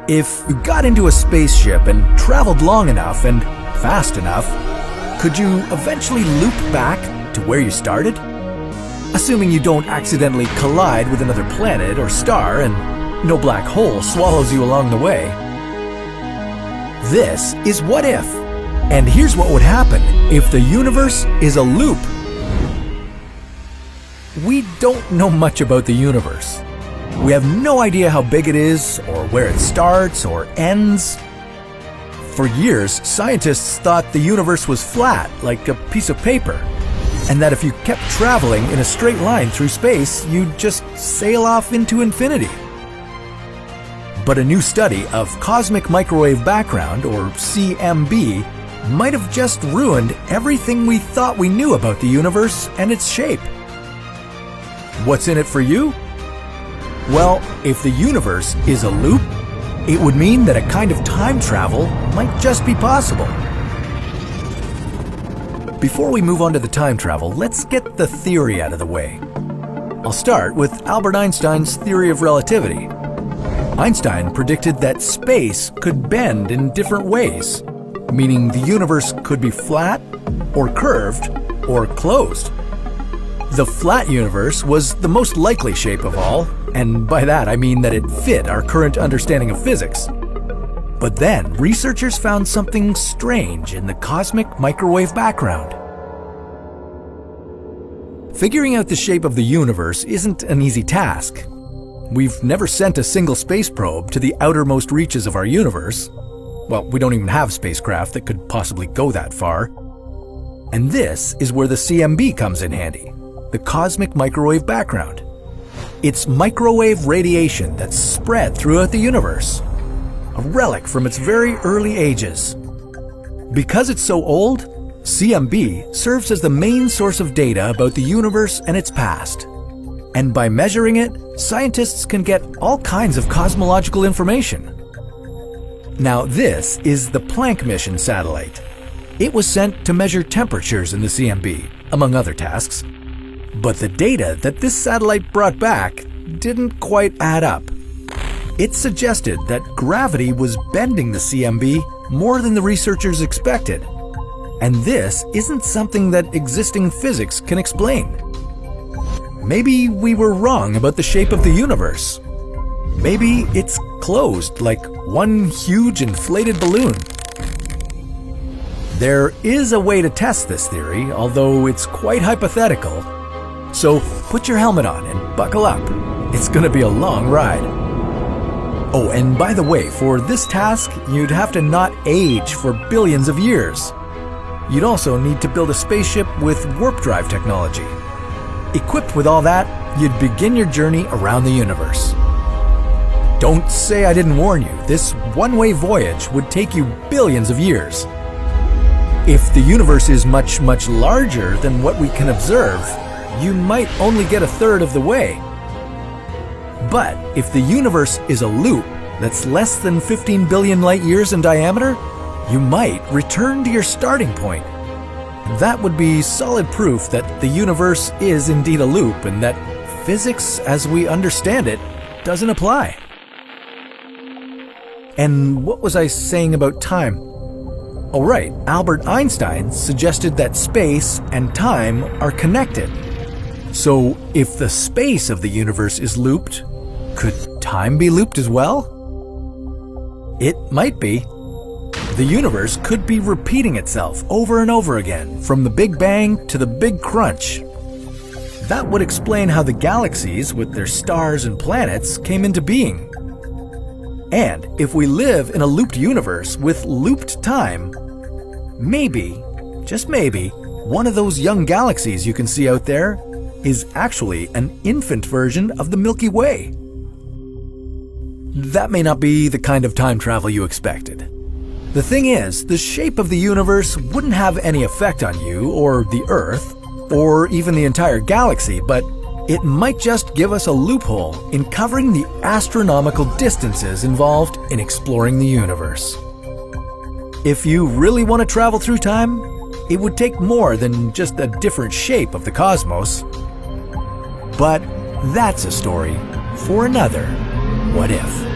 If you got into a spaceship and traveled long enough and fast enough, could you eventually loop back to where you started? Assuming you don't accidentally collide with another planet or star and no black hole swallows you along the way. This is What If, and here's what would happen if the universe is a loop. We don't know much about the universe. We have no idea how big it is, or where it starts or ends. For years, scientists thought the universe was flat, like a piece of paper, and that if you kept traveling in a straight line through space, you'd just sail off into infinity. But a new study of cosmic microwave background, or CMB, might have just ruined everything we thought we knew about the universe and its shape. What's in it for you? Well, if the universe is a loop, it would mean that a kind of time travel might just be possible. Before we move on to the time travel, let's get the theory out of the way. I'll start with Albert Einstein's theory of relativity. Einstein predicted that space could bend in different ways, meaning the universe could be flat, or curved, or closed. The flat universe was the most likely shape of all, and by that I mean that it fit our current understanding of physics. But then, researchers found something strange in the cosmic microwave background. Figuring out the shape of the universe isn't an easy task. We've never sent a single space probe to the outermost reaches of our universe. Well, we don't even have spacecraft that could possibly go that far. And this is where the CMB comes in handy, the cosmic microwave background. It's microwave radiation that's spread throughout the universe, a relic from its very early ages. Because it's so old, CMB serves as the main source of data about the universe and its past. And by measuring it, scientists can get all kinds of cosmological information. Now, this is the Planck mission satellite. It was sent to measure temperatures in the CMB, among other tasks. But the data that this satellite brought back didn't quite add up. It suggested that gravity was bending the CMB more than the researchers expected. And this isn't something that existing physics can explain. Maybe we were wrong about the shape of the universe. Maybe it's closed like one huge inflated balloon. There is a way to test this theory, although it's quite hypothetical. So put your helmet on and buckle up. It's going to be a long ride. Oh, and by the way, for this task, you'd have to not age for billions of years. You'd also need to build a spaceship with warp drive technology. Equipped with all that, you'd begin your journey around the universe. Don't say I didn't warn you. This one-way voyage would take you billions of years. If the universe is much, much larger than what we can observe, you might only get a third of the way. But if the universe is a loop that's less than 15 billion light years in diameter, you might return to your starting point. That would be solid proof that the universe is indeed a loop and that physics as we understand it doesn't apply. And what was I saying about time? Oh right, Albert Einstein suggested that space and time are connected. So if the space of the universe is looped, could time be looped as well? It might be. The universe could be repeating itself over and over again, from the Big Bang to the Big Crunch. That would explain how the galaxies, with their stars and planets, came into being. And if we live in a looped universe with looped time, maybe, just maybe, one of those young galaxies you can see out there is actually an infant version of the Milky Way. That may not be the kind of time travel you expected. The thing is, the shape of the universe wouldn't have any effect on you or the Earth, or even the entire galaxy, but it might just give us a loophole in covering the astronomical distances involved in exploring the universe. If you really want to travel through time, it would take more than just a different shape of the cosmos. But that's a story for another What If.